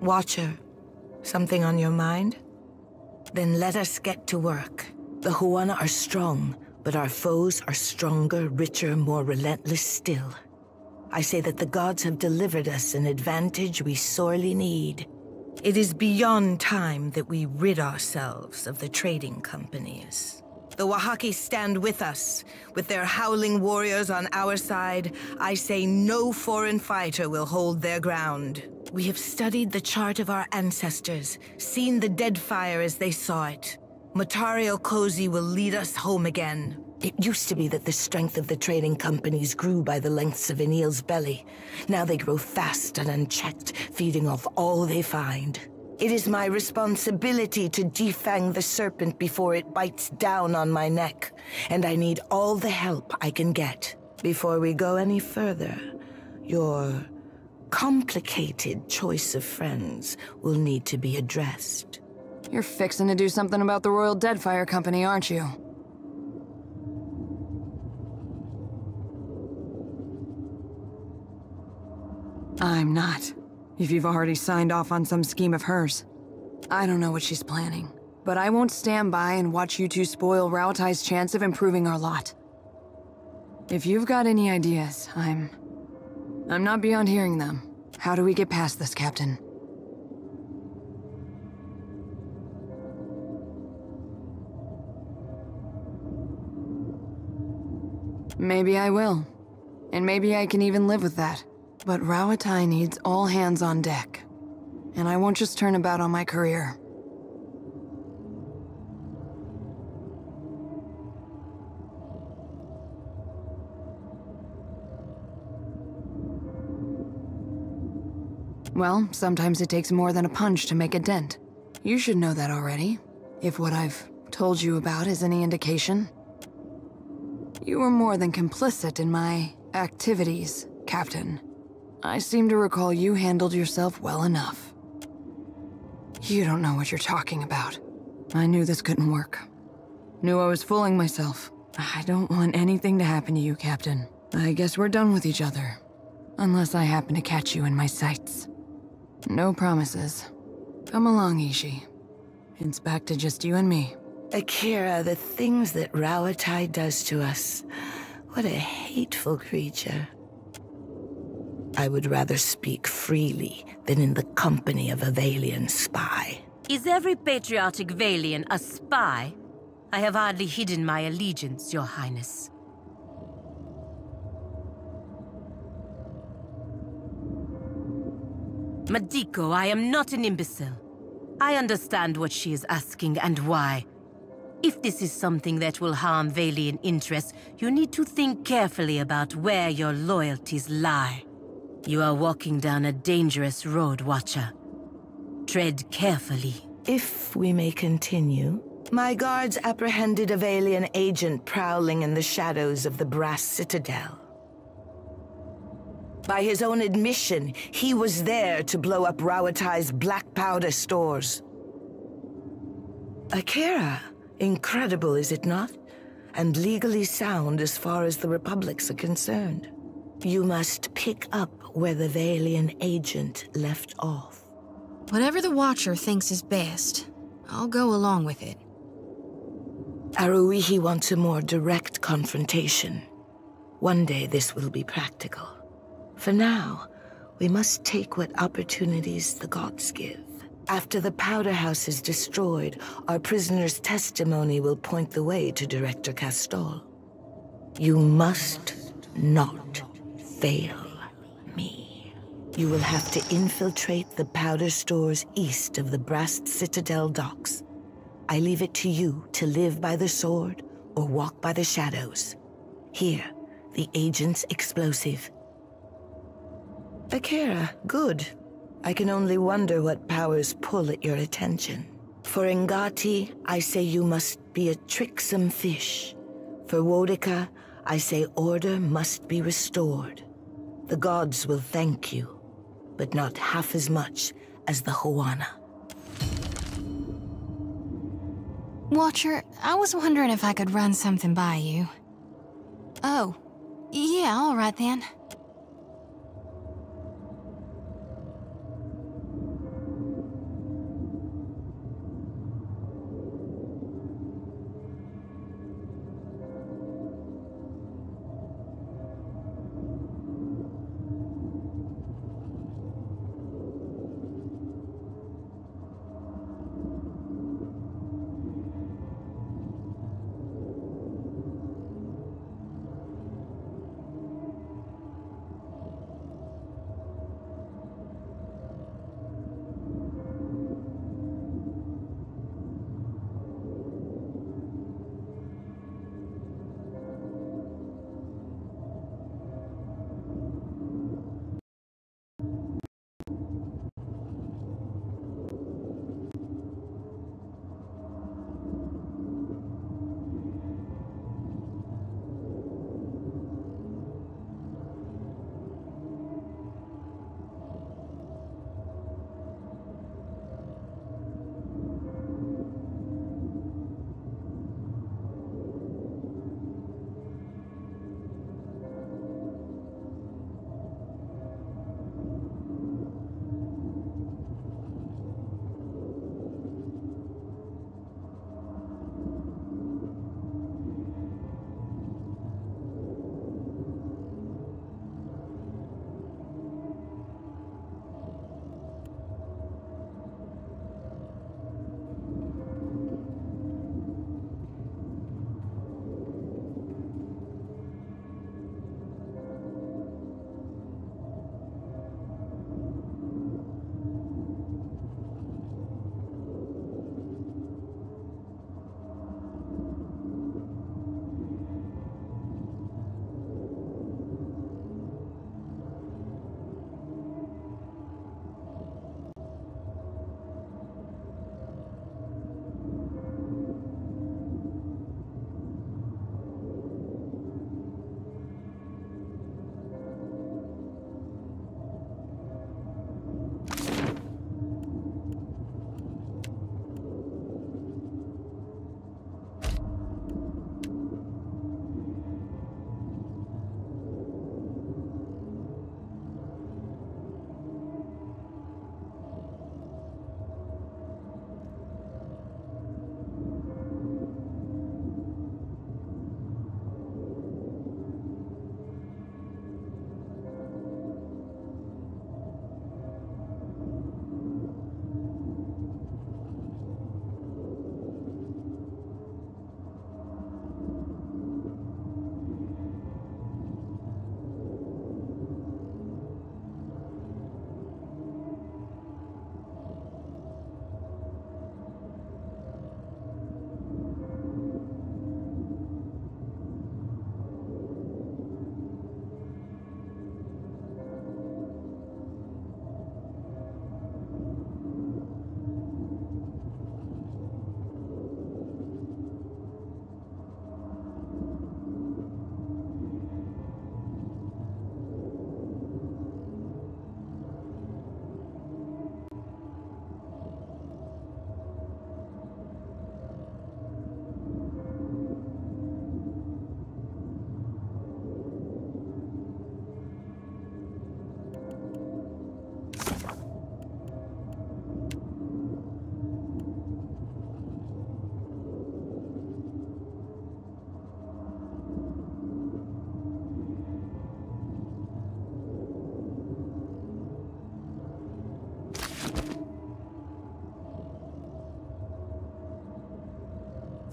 Watcher, something on your mind? Then let us get to work. The Huana are strong, but our foes are stronger, richer, more relentless still. I say that the gods have delivered us an advantage we sorely need. It is beyond time that we rid ourselves of the trading companies. The Oaxaci stand with us. With their howling warriors on our side, I say no foreign fighter will hold their ground. We have studied the chart of our ancestors, seen the Deadfire as they saw it. Matario Cozy will lead us home again. It used to be that the strength of the trading companies grew by the lengths of an eel's belly. Now they grow fast and unchecked, feeding off all they find. It is my responsibility to defang the serpent before it bites down on my neck, and I need all the help I can get. Before we go any further, your complicated choice of friends will need to be addressed. You're fixing to do something about the Royal Deadfire Company, aren't you? I'm not. If you've already signed off on some scheme of hers. I don't know what she's planning, but I won't stand by and watch you two spoil Rauatai's chance of improving our lot. If you've got any ideas, I'm not beyond hearing them. How do we get past this, Captain? Maybe I will. And maybe I can even live with that. But Rauatai needs all hands on deck. And I won't just turn about on my career. Well, sometimes it takes more than a punch to make a dent. You should know that already, if what I've told you about is any indication. You were more than complicit in my activities, Captain. I seem to recall you handled yourself well enough. You don't know what you're talking about. I knew this couldn't work. Knew I was fooling myself. I don't want anything to happen to you, Captain. I guess we're done with each other. Unless I happen to catch you in my sights. No promises. Come along, Ishi. It's back to just you and me. Akira, the things that Rauatai does to us. What a hateful creature. I would rather speak freely than in the company of a Valian spy. Is every patriotic Valian a spy? I have hardly hidden my allegiance, Your Highness. Madiko, I am not an imbecile. I understand what she is asking and why. If this is something that will harm Valian interests, you need to think carefully about where your loyalties lie. You are walking down a dangerous road, Watcher. Tread carefully. If we may continue, my guards apprehended a Valian agent prowling in the shadows of the Brass Citadel. By his own admission, he was there to blow up Rauatai's black powder stores. Akira, incredible, is it not? And legally sound as far as the Republics are concerned. You must pick up where the Valian agent left off. Whatever the Watcher thinks is best, I'll go along with it. Aruihi wants a more direct confrontation. One day this will be practical. For now, we must take what opportunities the gods give. After the powder house is destroyed, our prisoner's testimony will point the way to Director Castol. You must not fail me. You will have to infiltrate the powder stores east of the Brass Citadel docks. I leave it to you to live by the sword or walk by the shadows. Here, the agent's explosive. Akira, good. I can only wonder what powers pull at your attention. For Ngati, I say you must be a tricksome fish. For Wodika, I say order must be restored. The gods will thank you, but not half as much as the Huana. Watcher, I was wondering if I could run something by you. Oh, yeah, all right then.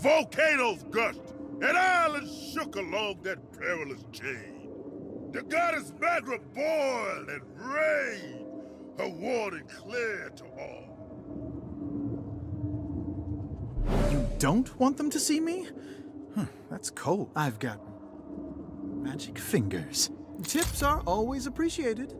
Volcanoes gushed, and islands shook along that perilous chain. The goddess Magra boiled and raved, her warning clear to all. You don't want them to see me? That's cold. I've got magic fingers. Tips are always appreciated.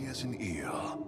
As an eel.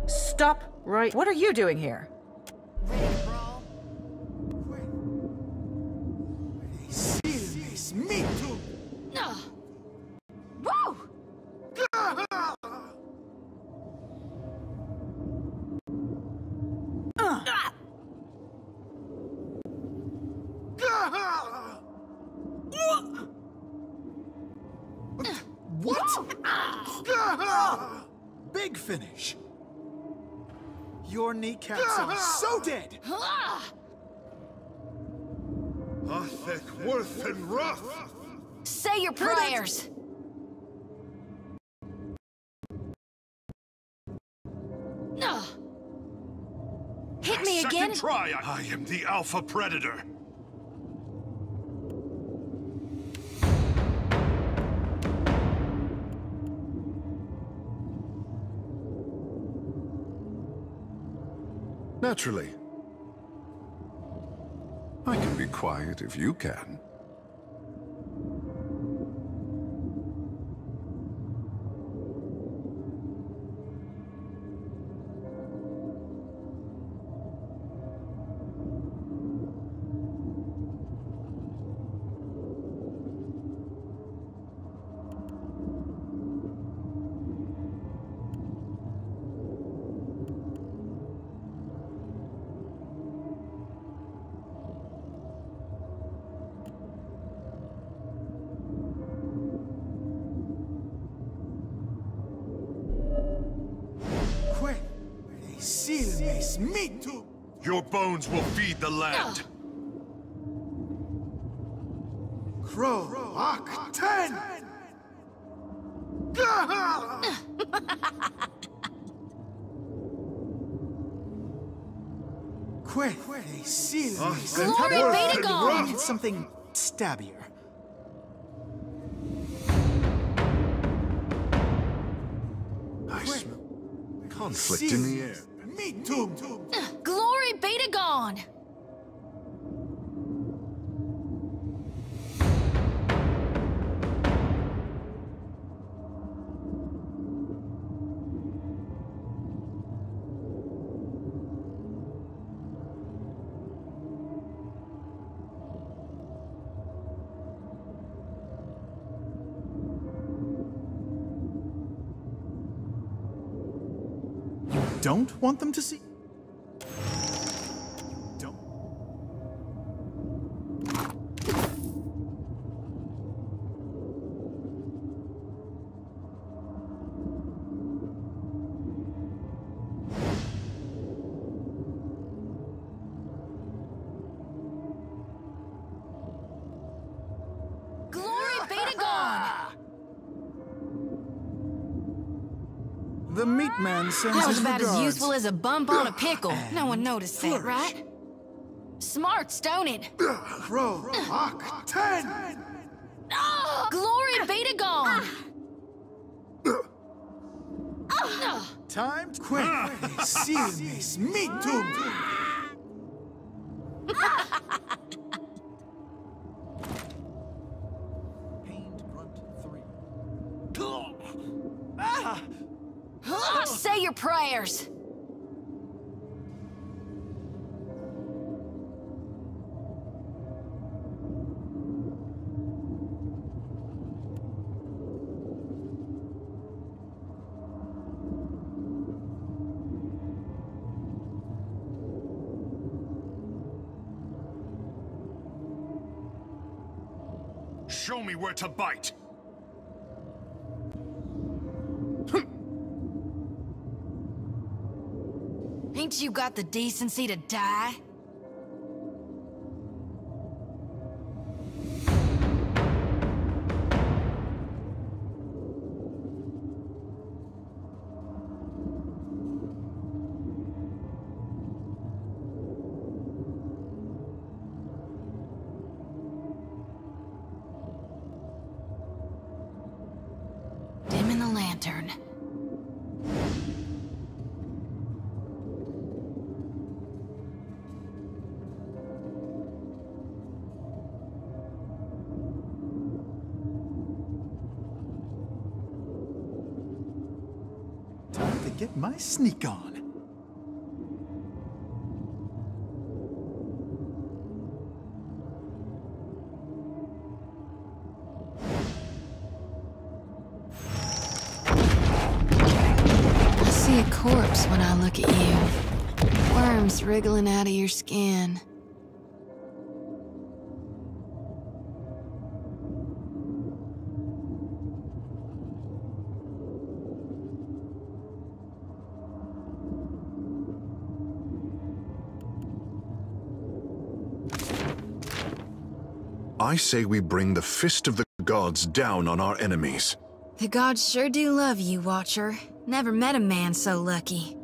Stop right. What are you doing here? Ready to brawl? Me too. Woo! What? Big finish. Your kneecaps are so dead. Thick, worth, and rough. Say your prayers. Hit me again. Second try. I am the Alpha Predator. Naturally. I can be quiet if you can. Me too. Your bones will feed the land. Crow, Rock, 10. Quick, seal. Glory be to God. Need something stabbier. I smell conflict in the air. Me too. Glory be to God. Don't want them to see. Don't. Glory be to God. The meat man sends That was his about as regards. useful as a bump on a pickle. No one noticed that, right? Smarts, don't it? Crow, Rock, 10. Glory be to God. Time to quit. Silmis, mitum. Pained grunt 3. Say your prayers! Show me where to bite! Ain't you got the decency to die? Dimming the lantern. Time to get my sneak on. I see a corpse when I look at you. Worms wriggling out of your skin. I say we bring the fist of the gods down on our enemies. The gods sure do love you, Watcher. Never met a man so lucky.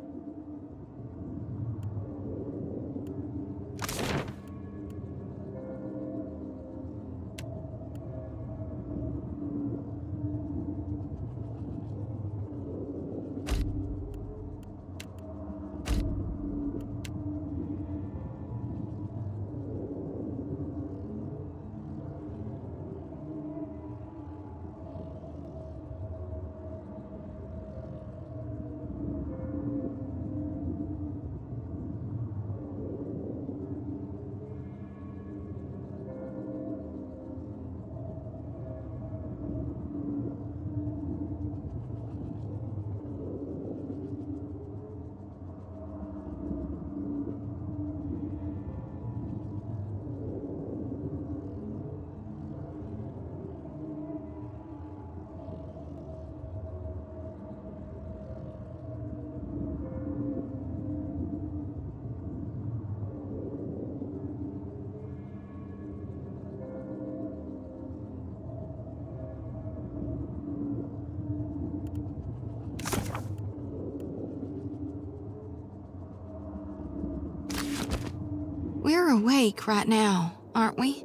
We're awake right now, aren't we?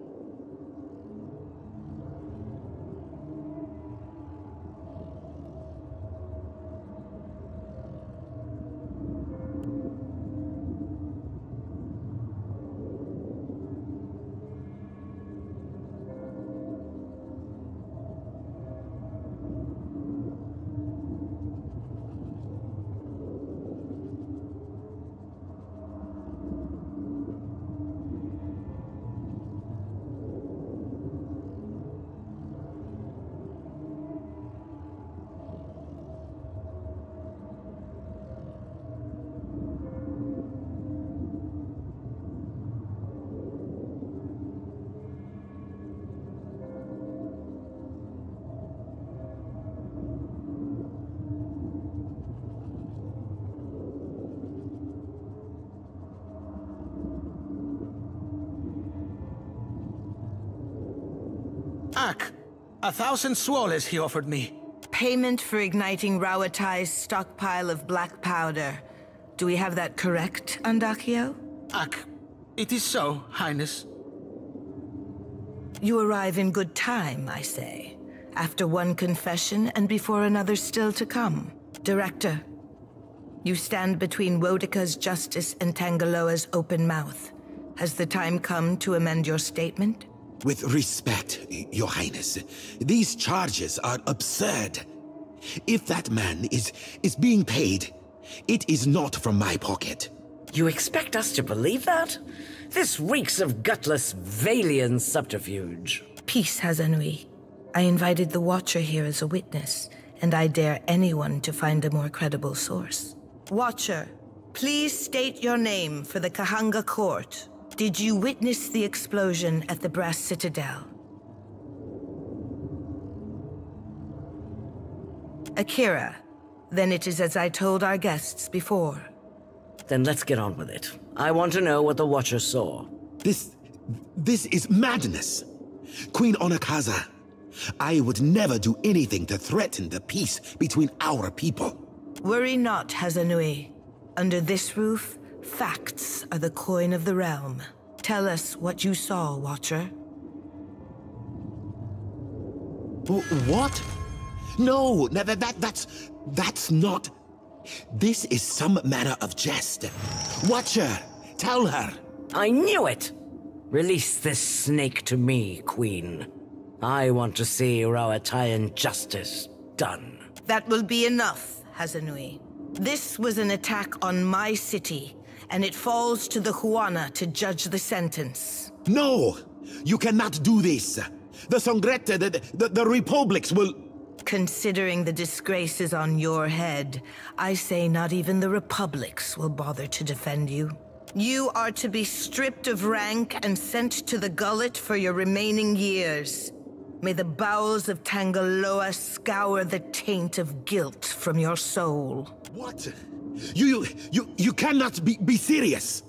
Ak, 1,000 swallows he offered me. Payment for igniting Rawatai's stockpile of black powder. Do we have that correct, Andakio? Ak, it is so, Highness. You arrive in good time, I say. After one confession and before another still to come. Director, You stand between Wodika's justice and Tangaloa's open mouth. Has the time come to amend your statement? With respect, Your Highness, these charges are absurd. If that man is being paid, it is not from my pocket. You expect us to believe that? This reeks of gutless Valian subterfuge. Peace, Hazanui. I invited the Watcher here as a witness, and I dare anyone to find a more credible source. Watcher, please state your name for the Kahanga court. Did you witness the explosion at the Brass Citadel? Akira, then it is as I told our guests before. Then let's get on with it. I want to know what the Watcher saw. This is madness. Queen Onakaza, I would never do anything to threaten the peace between our people. Worry not, Hazanui. Under this roof, facts are the coin of the realm. Tell us what you saw, Watcher. What? No, that's not... This is some manner of jest. Watcher, tell her. I knew it! Release this snake to me, Queen. I want to see Rauatayan justice done. That will be enough, Hazanui. This was an attack on my city, and it falls to the Huana to judge the sentence. No! You cannot do this! The Songrette, the Republics will... Considering the disgraces on your head, I say not even the Republics will bother to defend you. You are to be stripped of rank and sent to the gullet for your remaining years. May the bowels of Tangaloa scour the taint of guilt from your soul. What? You cannot be serious!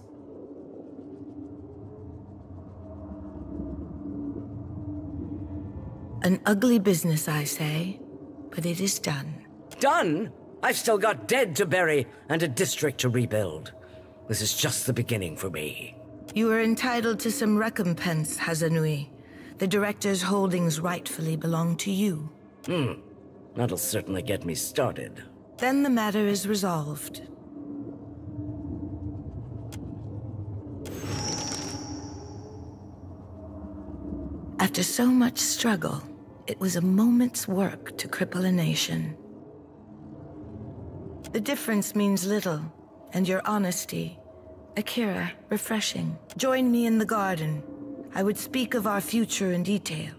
An ugly business, I say, but it is done. Done? I've still got dead to bury and a district to rebuild. This is just the beginning for me. You are entitled to some recompense, Hazanui. The Director's holdings rightfully belong to you. That'll certainly get me started. Then the matter is resolved. After so much struggle, it was a moment's work to cripple a nation. The difference means little, and your honesty. Akira, refreshing. Join me in the garden. I would speak of our future in detail.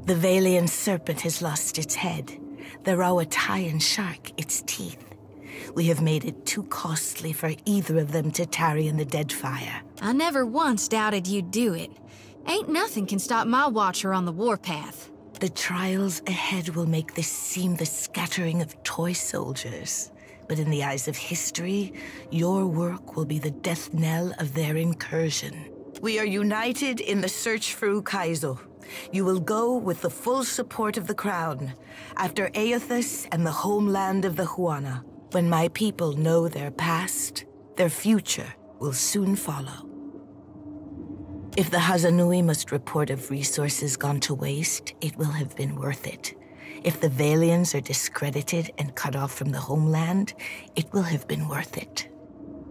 The Valian serpent has lost its head, the Rauatayan shark its teeth. We have made it too costly for either of them to tarry in the Deadfire. I never once doubted you'd do it. Ain't nothing can stop my Watcher on the warpath. The trials ahead will make this seem the scattering of toy soldiers. But in the eyes of history, your work will be the death knell of their incursion. We are united in the search for Ukaizo. You will go with the full support of the Crown, after Aethys and the homeland of the Huana. When my people know their past, their future will soon follow. If the Hazanui must report of resources gone to waste, it will have been worth it. If the Valians are discredited and cut off from the homeland, it will have been worth it.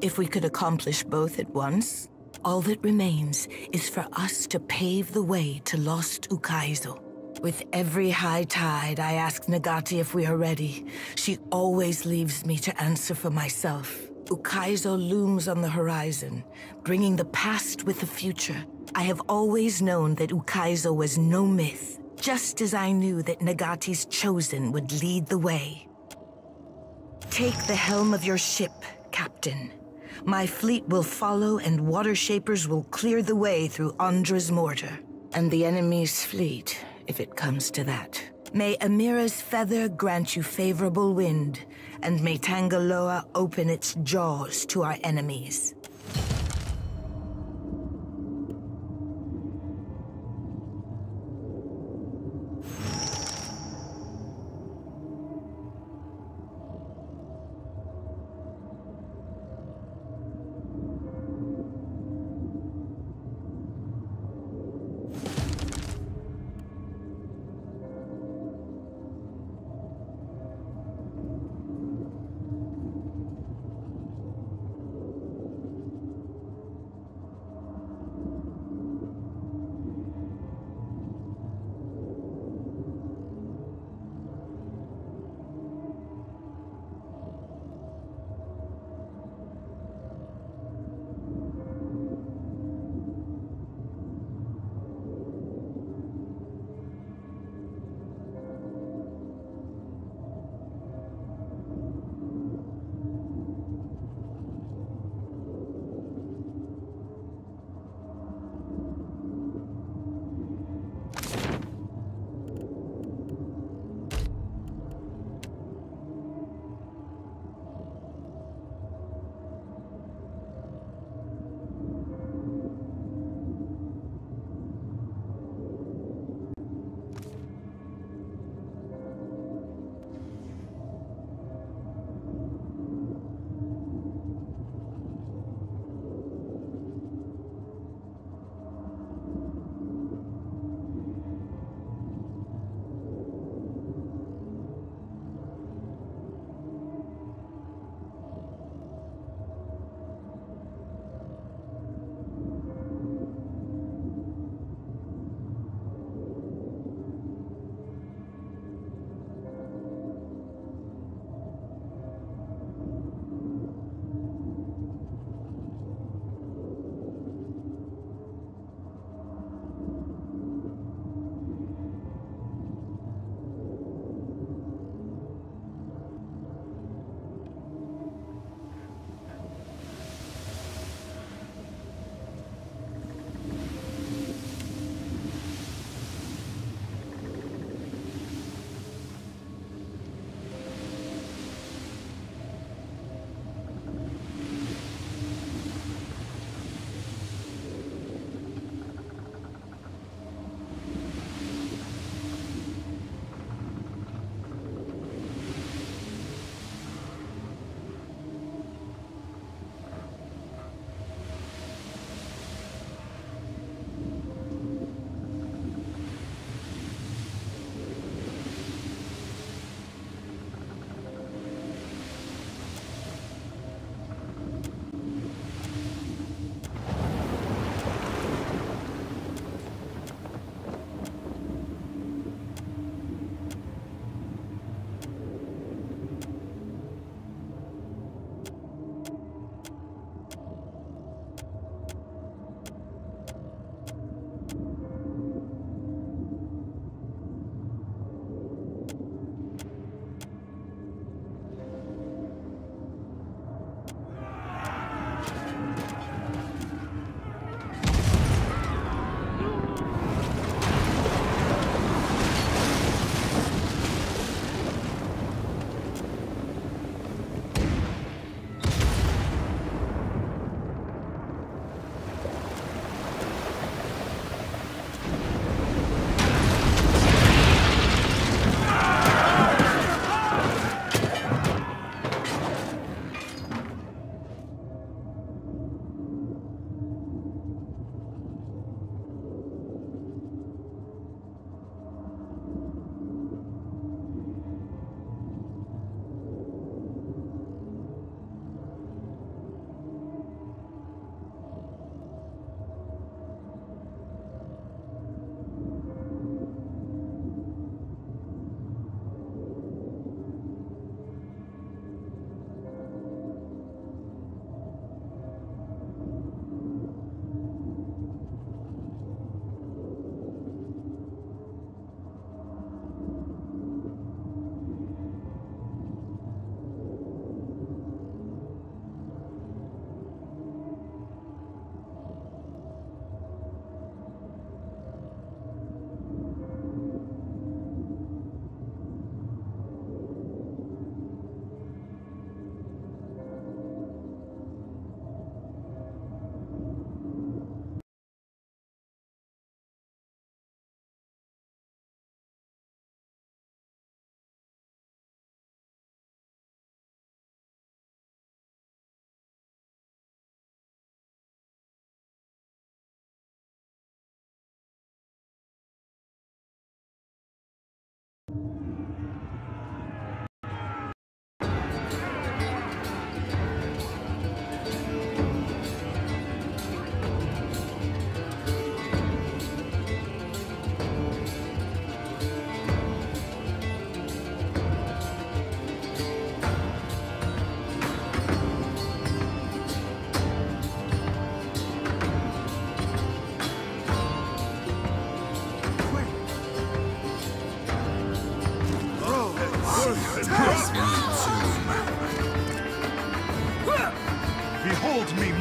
If we could accomplish both at once, all that remains is for us to pave the way to lost Ukaizo. With every high tide, I ask Nagati if we are ready. She always leaves me to answer for myself. Ukaizo looms on the horizon, bringing the past with the future. I have always known that Ukaizo was no myth, just as I knew that Nagati's chosen would lead the way. Take the helm of your ship, Captain. My fleet will follow and water shapers will clear the way through Andra's mortar. And the enemy's fleet, if it comes to that. May Amira's feather grant you favorable wind, and may Tangaloa open its jaws to our enemies.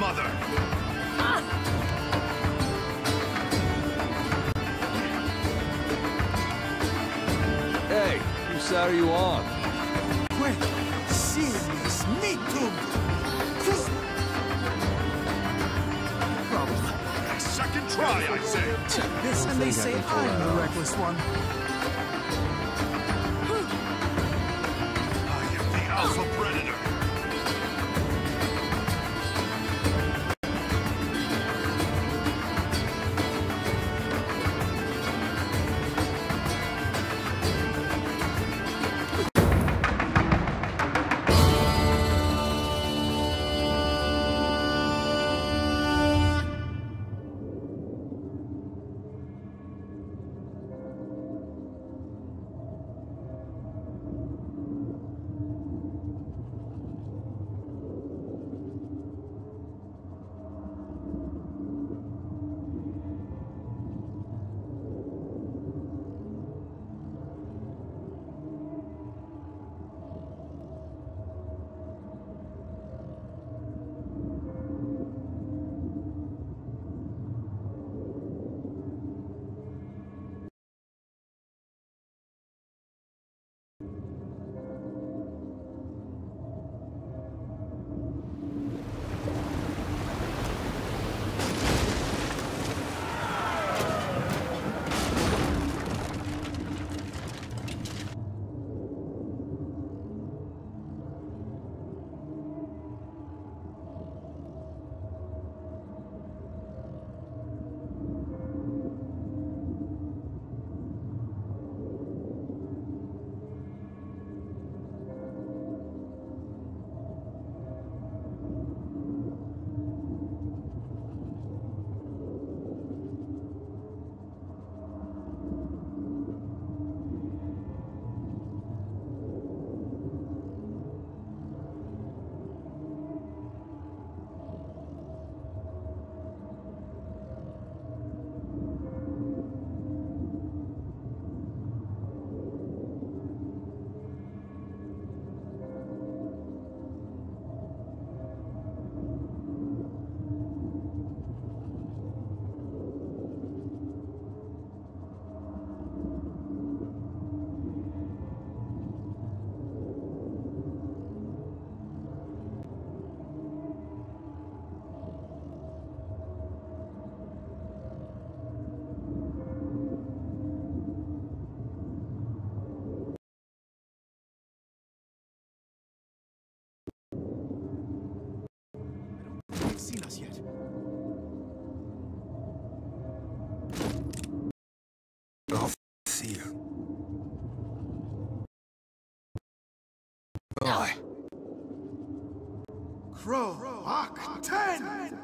mother! Hey, whose side are you on? Quick! Serious meetum! Problem. Second try, I say! This and they say I'm the reckless one. I am the Alpha Predator! They've seen us yet. I'll see you. Bye. Crow, Hawk, 10!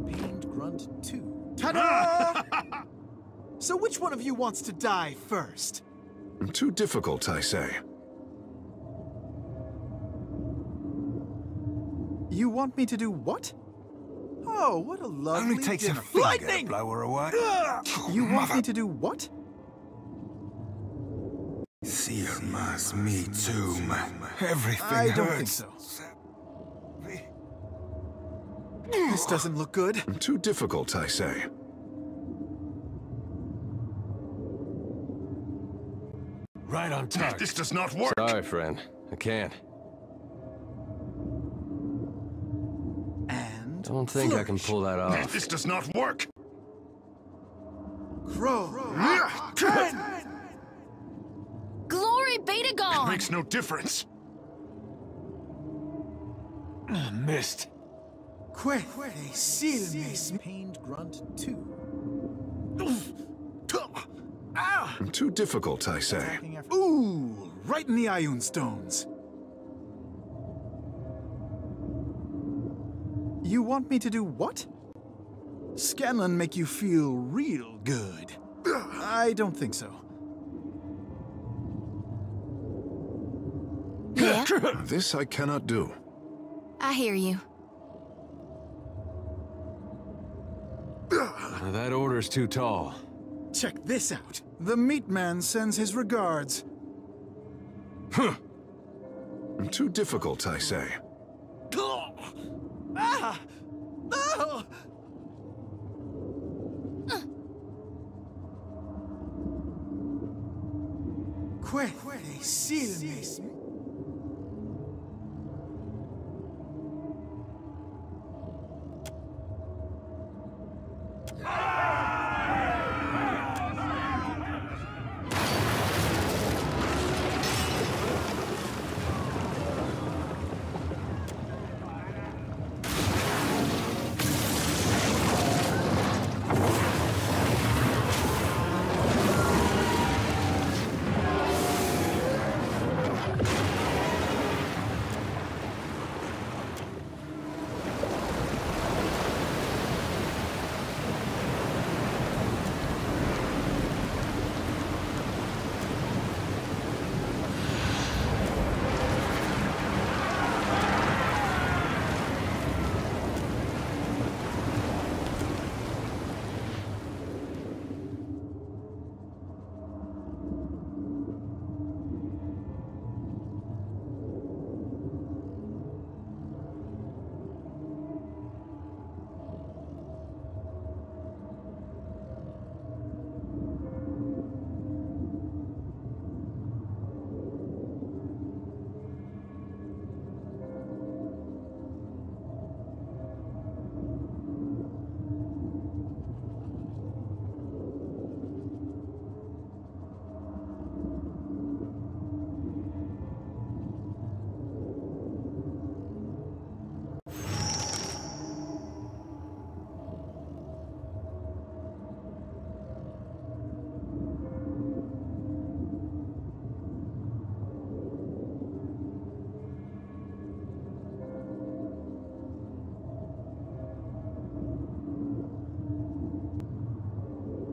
Pained Grunt 2. Ta-da! So which one of you wants to die first? Too difficult, I say. You want me to do what? Oh, what a lovely Only takes a dinner. finger Lightning! to blow her away. You want me to do what? Seer must me too, man. Everything I don't hurts. think so. This doesn't look good. Too difficult, I say. Right on target. This does not work! Sorry, friend. I can't. And Don't think I can pull that off. This does not work! Crow, Hawk, 10! Glory be to God! Makes no difference. Missed. Quick, they seal me. Pained Grunt 2. Too difficult, I say. Ooh, right in the Ioun Stones. You want me to do what? Scanlan make you feel real good. I don't think so. Yeah? This I cannot do. I hear you. That order's too tall. Check this out. The meat man sends his regards. Huh. Too difficult, I say. Ah! No!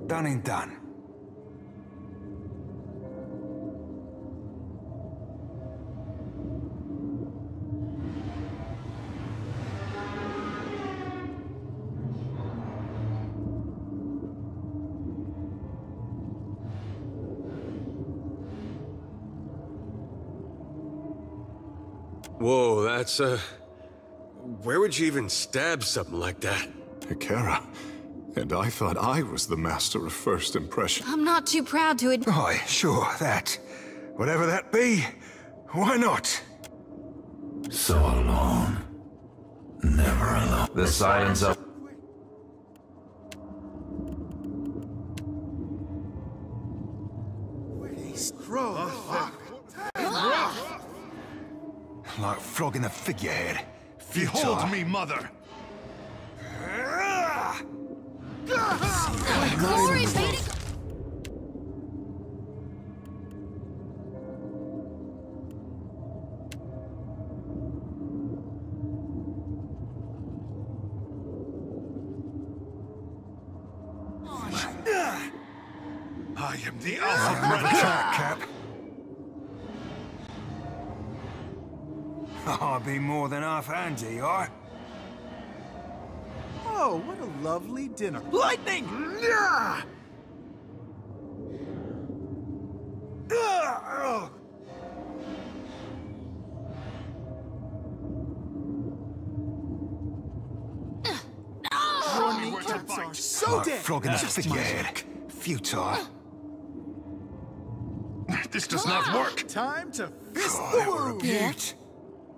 Done and done. Whoa, that's, where would you even stab something like that? Hikara. And I thought I was the master of first impression. I'm not too proud to admit. Aye, sure, that. Whatever that be, why not? So alone. Never alone. The silence of... Like flogging a figurehead. Behold me, mother! Glory be to... I am the Alpha Another Predator! attack, Cap. I'll be more than half handy, are? Oh, what a lovely dinner. Lightning! So like dead. flogging a figurehead. Futile. This does not work! Time to fist God, the that were a wound. beaut.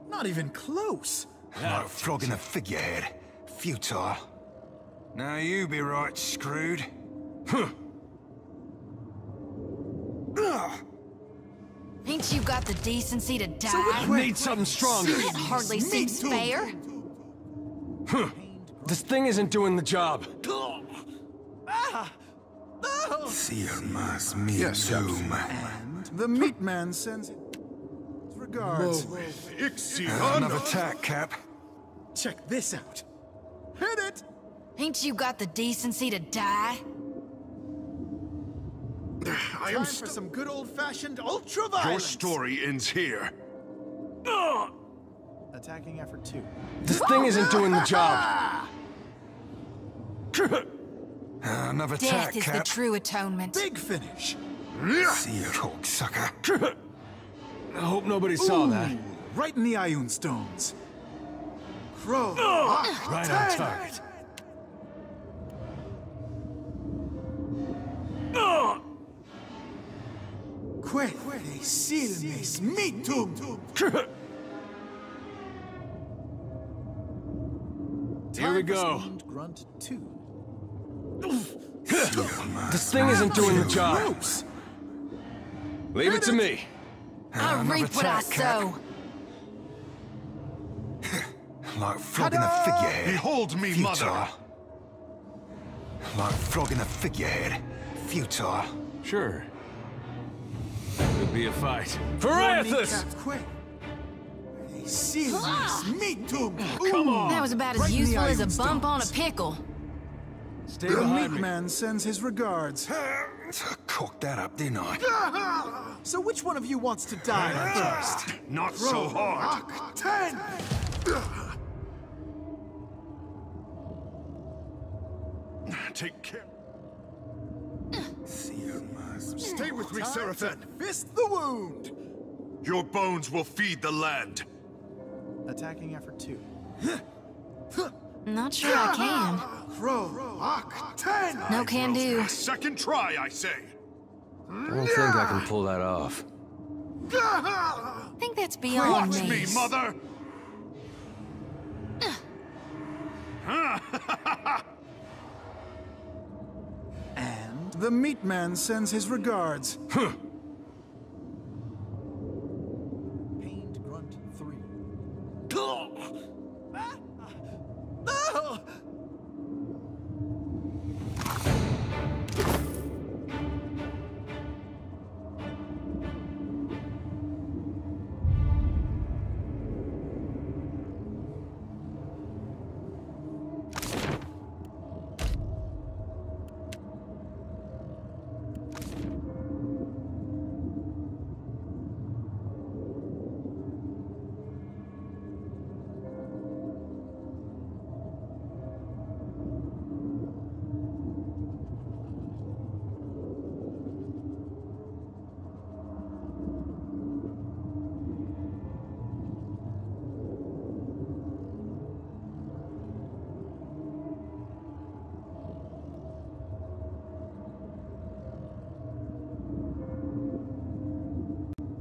Not even close. Like flogging a figurehead. Futile. Now you be right screwed. Ain't you got the decency to die? I need something stronger. It hardly seems fair. This thing isn't doing the job. Seer mas me Yes, doom. And the meat man sends his regards. Another attack, Cap. Check this out. Hit it! Ain't you got the decency to die? I am for some good old-fashioned ultra-violence. Your story ends here. Attacking effort 2. This thing isn't doing the job. Another Death tack, is the Cap. true atonement. Big finish. See you, cocksucker. I hope nobody saw that. Right in the Ioun stones. Crow. Right on target. Quelle silmis mitum. Here we go. Grunt 2. This thing isn't doing the job. Leave it to me. I reap what I sow. Like flogging a figurehead. Behold me, Futile. mother. Like flogging a figurehead. Futile. Sure. Could be a fight. For Athos! Come on. That was about as useful as a bump on a pickle. Stay The behind meat me. man sends his regards. I cocked that up, didn't I? So which one of you wants to die first? Not so hard. 10. Take care. Stay with me, Seraphin. Fist the wound. Your bones will feed the land. Attacking effort 2. Not sure I can. Crow. 10. No can do. Second try, I say. I don't think I can pull that off. I think that's beyond Watch me, mother. And the meat man sends his regards. Pained grunt 3.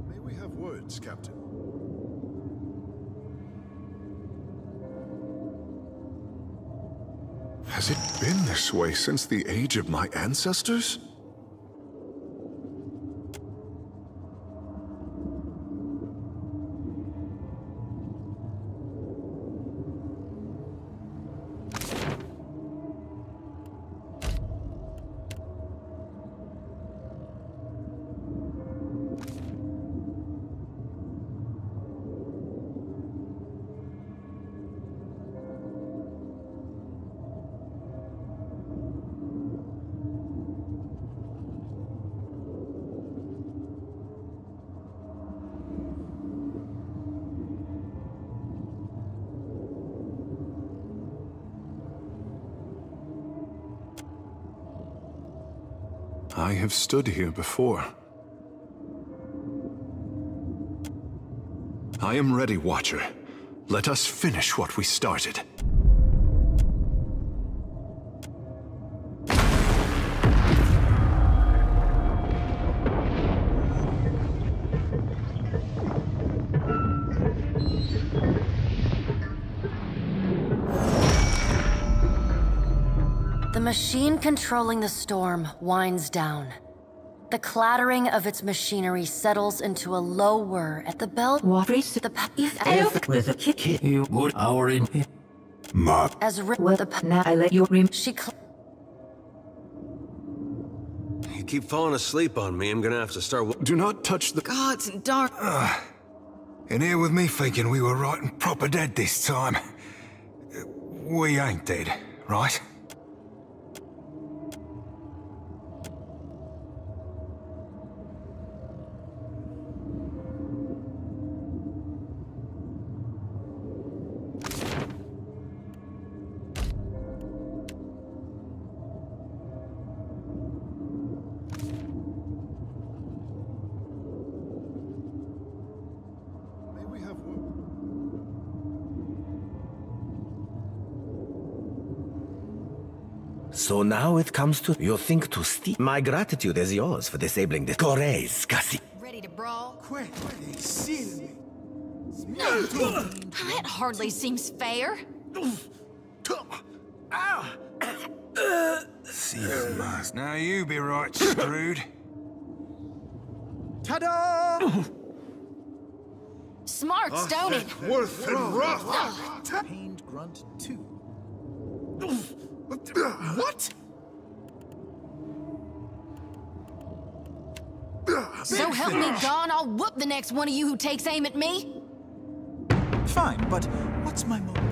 May we have words, Captain? Has it been this way since the age of my ancestors? I have stood here before. I am ready, Watcher. Let us finish what we started. The machine controlling the storm winds down. The clattering of its machinery settles into a low whir at the belt. With a kick, you would our in Mark. As with the I let you she You keep falling asleep on me, I'm gonna have to start... Do not touch the... Gods and dark. And here with me thinking we were right and proper dead this time. We ain't dead, right? So now it comes to you think to steal. My gratitude is yours for disabling this. Correz, casi. Ready to brawl? Quick, seal me. That hardly seems fair. Now you be right screwed. Ta-da! Smart, don't it? Worth and rough. Pained grunt 2. What? So help me God, I'll whoop the next one of you who takes aim at me. Fine, but what's my motive?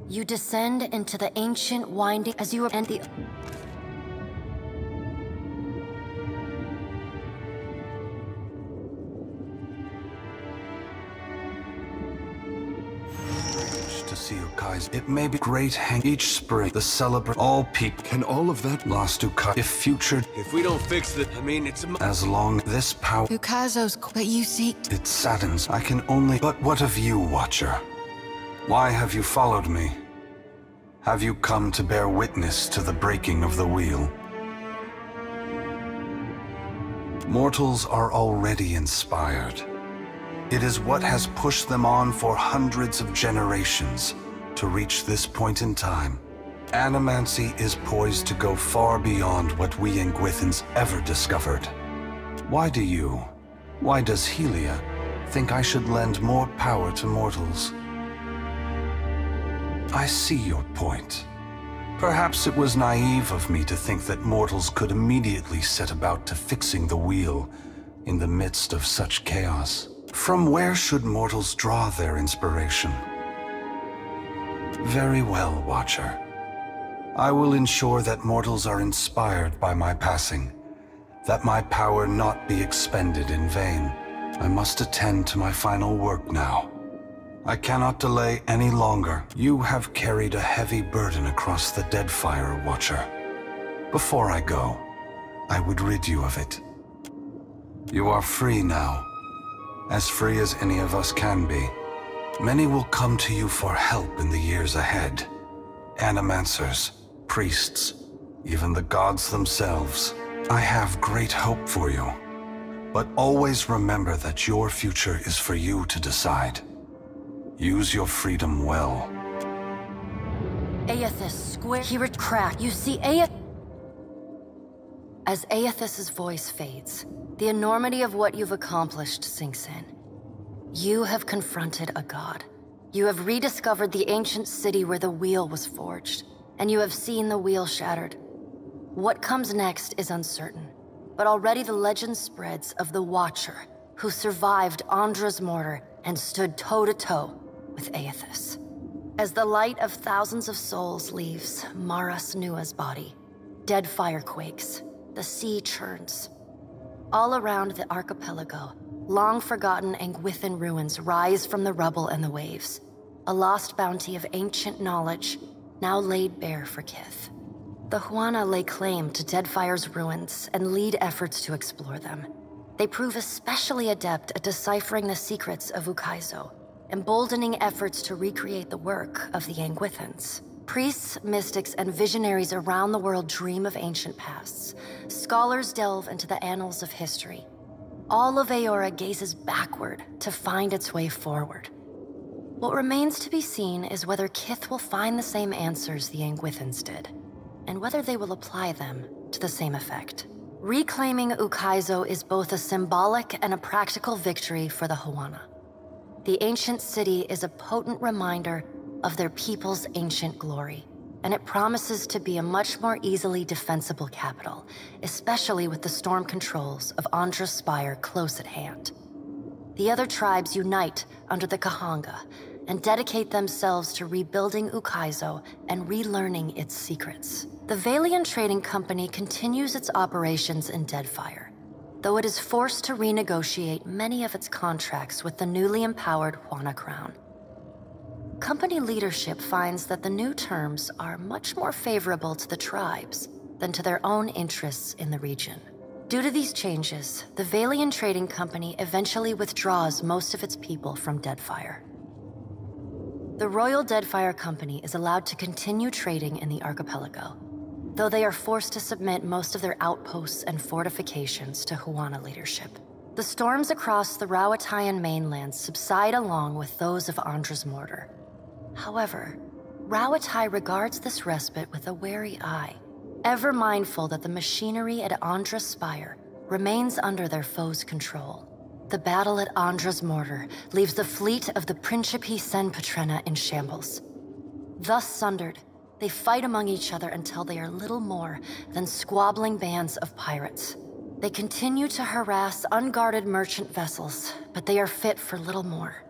You descend into the ancient winding as you and the... To see Ukai's, it may be great hang each spring, the celebrate all people. Can all of that lost Ukai, if future, If we don't fix it, I mean, it's... as long this power, Ukaizo's but you seek. it saddens. I can only, but what of you, Watcher? Why have you followed me? Have you come to bear witness to the breaking of the wheel? Mortals are already inspired. It is what has pushed them on for hundreds of generations to reach this point in time. Animancy is poised to go far beyond what we Ingwithans ever discovered. Why does Helia think I should lend more power to mortals? I see your point. Perhaps it was naive of me to think that mortals could immediately set about to fixing the wheel in the midst of such chaos. From where should mortals draw their inspiration? Very well, Watcher. I will ensure that mortals are inspired by my passing, that my power not be expended in vain. I must attend to my final work now. I cannot delay any longer. You have carried a heavy burden across the Deadfire, Watcher. Before I go, I would rid you of it. You are free now, as free as any of us can be. Many will come to you for help in the years ahead. Animancers, priests, even the gods themselves. I have great hope for you, but always remember that your future is for you to decide. Use your freedom well. Aethys square. Hear it crack. You see Aethys. As Aethys' voice fades, the enormity of what you've accomplished sinks in. You have confronted a god. You have rediscovered the ancient city where the wheel was forged, and you have seen the wheel shattered. What comes next is uncertain, but already the legend spreads of the Watcher, who survived Andra's mortar and stood toe-to-toe with Aethys. As the light of thousands of souls leaves Maras Nua's body, Deadfire quakes, the sea churns. All around the archipelago, long-forgotten Angwithan ruins rise from the rubble and the waves, a lost bounty of ancient knowledge now laid bare for Kith. The Huana lay claim to Deadfire's ruins and lead efforts to explore them. They prove especially adept at deciphering the secrets of Ukaizo, emboldening efforts to recreate the work of the Angwithans. Priests, mystics, and visionaries around the world dream of ancient pasts. Scholars delve into the annals of history. All of Aora gazes backward to find its way forward. What remains to be seen is whether Kith will find the same answers the Angwithans did, and whether they will apply them to the same effect. Reclaiming Ukaizo is both a symbolic and a practical victory for the Huana. The ancient city is a potent reminder of their people's ancient glory, and it promises to be a much more easily defensible capital, especially with the storm controls of Andra's Spire close at hand. The other tribes unite under the Kahanga, and dedicate themselves to rebuilding Ukaizo and relearning its secrets. The Valian Trading Company continues its operations in Deadfire, though it is forced to renegotiate many of its contracts with the newly empowered Huana Crown. Company leadership finds that the new terms are much more favorable to the tribes than to their own interests in the region. Due to these changes, the Valian Trading Company eventually withdraws most of its people from Deadfire. The Royal Deadfire Company is allowed to continue trading in the archipelago, though they are forced to submit most of their outposts and fortifications to Huana leadership. The storms across the Rawatayan mainland subside along with those of Andra's mortar. However, Rawatai regards this respite with a wary eye, ever mindful that the machinery at Andra's spire remains under their foe's control. The battle at Andra's mortar leaves the fleet of the Principe Sen Patrena in shambles. Thus sundered, they fight among each other until they are little more than squabbling bands of pirates. They continue to harass unguarded merchant vessels, but they are fit for little more.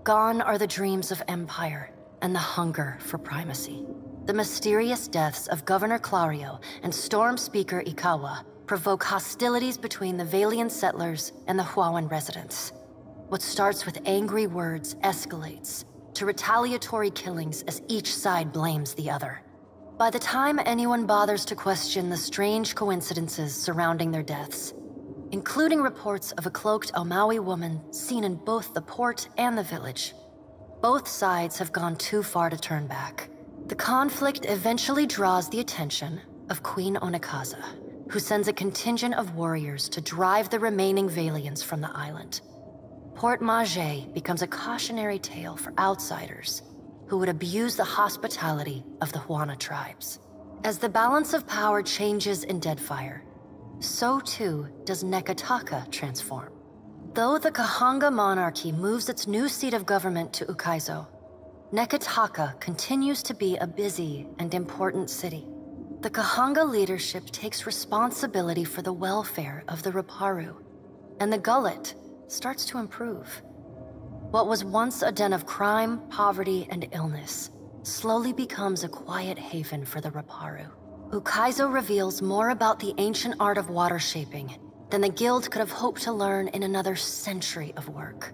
Gone are the dreams of empire and the hunger for primacy. The mysterious deaths of Governor Clario and Storm Speaker Ikawa provoke hostilities between the Valian settlers and the Huan residents. What starts with angry words escalates to retaliatory killings as each side blames the other. By the time anyone bothers to question the strange coincidences surrounding their deaths, including reports of a cloaked Omawi woman seen in both the port and the village, both sides have gone too far to turn back. The conflict eventually draws the attention of Queen Onikaza, who sends a contingent of warriors to drive the remaining Valians from the island. Port Mage becomes a cautionary tale for outsiders who would abuse the hospitality of the Huana tribes. As the balance of power changes in Deadfire, so too does Nekataka transform. Though the Kahanga monarchy moves its new seat of government to Ukaizo, Nekataka continues to be a busy and important city. The Kahanga leadership takes responsibility for the welfare of the Raparu, and the Gullet starts to improve. What was once a den of crime, poverty, and illness slowly becomes a quiet haven for the Raparu. Ukaizo reveals more about the ancient art of water shaping than the guild could have hoped to learn in another century of work.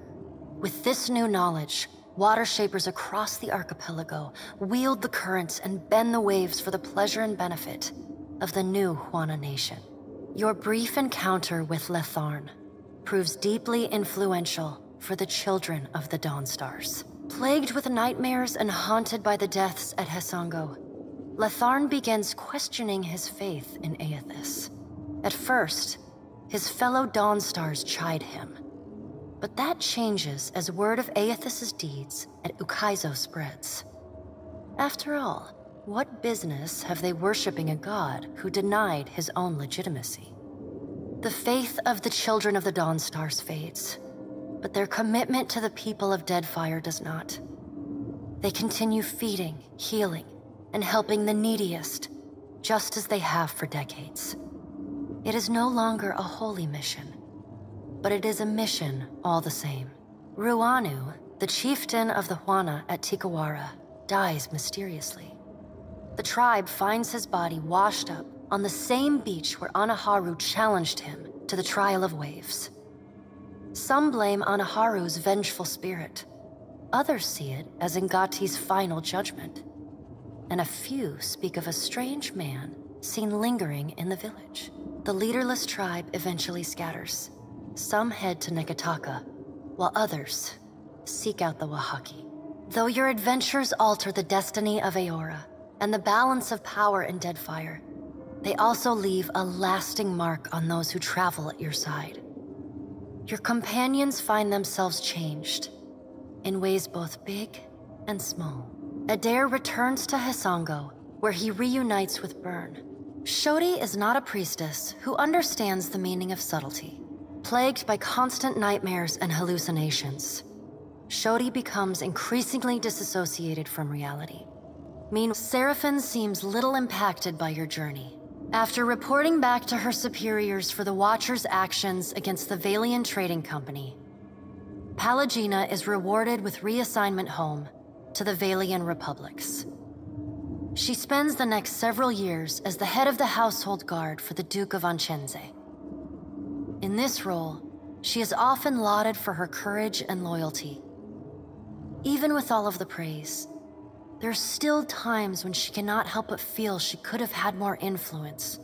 With this new knowledge, water shapers across the archipelago wield the currents and bend the waves for the pleasure and benefit of the new Huana nation. Your brief encounter with Letharn proves deeply influential for the children of the Dawnstars. Plagued with nightmares and haunted by the deaths at Hesango, Letharn begins questioning his faith in Aethys. At first, his fellow Dawnstars chide him, but that changes as word of Aethys' deeds at Ukaizo spreads. After all, what business have they worshipping a god who denied his own legitimacy? The faith of the children of the Dawnstars fades, but their commitment to the people of Deadfire does not. They continue feeding, healing, and helping the neediest, just as they have for decades. It is no longer a holy mission, but it is a mission all the same. Ruanu, the chieftain of the Huana at Tikawara, dies mysteriously. The tribe finds his body washed up on the same beach where Anaharu challenged him to the trial of waves. Some blame Anaharu's vengeful spirit. Others see it as Ngati's final judgment. And a few speak of a strange man seen lingering in the village. The leaderless tribe eventually scatters. Some head to Nekataka, while others seek out the Wahaki. Though your adventures alter the destiny of Aora and the balance of power in Deadfire, they also leave a lasting mark on those who travel at your side. Your companions find themselves changed, in ways both big and small. Adair returns to Hesango, where he reunites with Byrne. Shodi is not a priestess who understands the meaning of subtlety. Plagued by constant nightmares and hallucinations, Shodi becomes increasingly disassociated from reality. Meanwhile, Seraphine seems little impacted by your journey. After reporting back to her superiors for the Watcher's actions against the Valian Trading Company, Pallegina is rewarded with reassignment home to the Valian Republics. She spends the next several years as the head of the household guard for the Duke of Ancense. In this role, she is often lauded for her courage and loyalty. Even with all of the praise, there are still times when she cannot help but feel she could have had more influence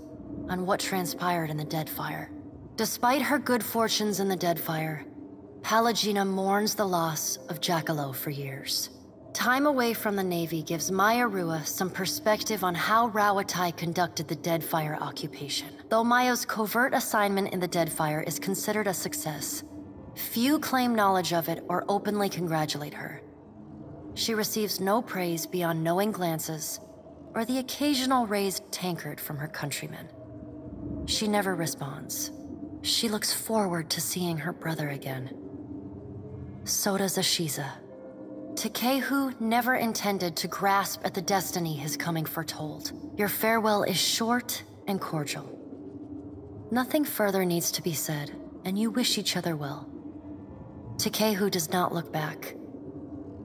on what transpired in the Deadfire. Despite her good fortunes in the Deadfire, Pallegina mourns the loss of Jackalow for years. Time away from the Navy gives Maya Rua some perspective on how Rauatai conducted the Deadfire occupation. Though Maya's covert assignment in the Deadfire is considered a success, few claim knowledge of it or openly congratulate her. She receives no praise beyond knowing glances or the occasional raised tankard from her countrymen. She never responds. She looks forward to seeing her brother again. So does Ashiza. Takehu never intended to grasp at the destiny his coming foretold. Your farewell is short and cordial. Nothing further needs to be said, and you wish each other well. Takehu does not look back.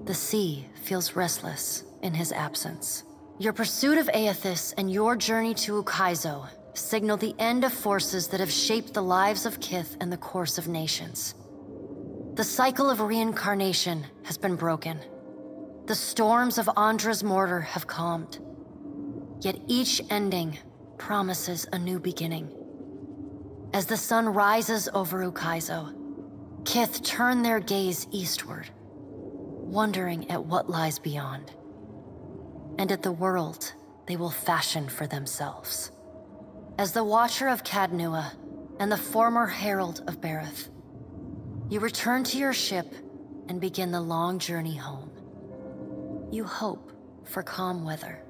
The sea feels restless in his absence. Your pursuit of Aethys and your journey to Ukaizo signal the end of forces that have shaped the lives of Kith and the course of nations. The cycle of reincarnation has been broken. The storms of Andra's mortar have calmed. Yet each ending promises a new beginning. As the sun rises over Ukaizo, Kith turn their gaze eastward, wondering at what lies beyond, and at the world they will fashion for themselves. As the Watcher of Cadnua and the former Herald of Bareth, you return to your ship and begin the long journey home. You hope for calm weather.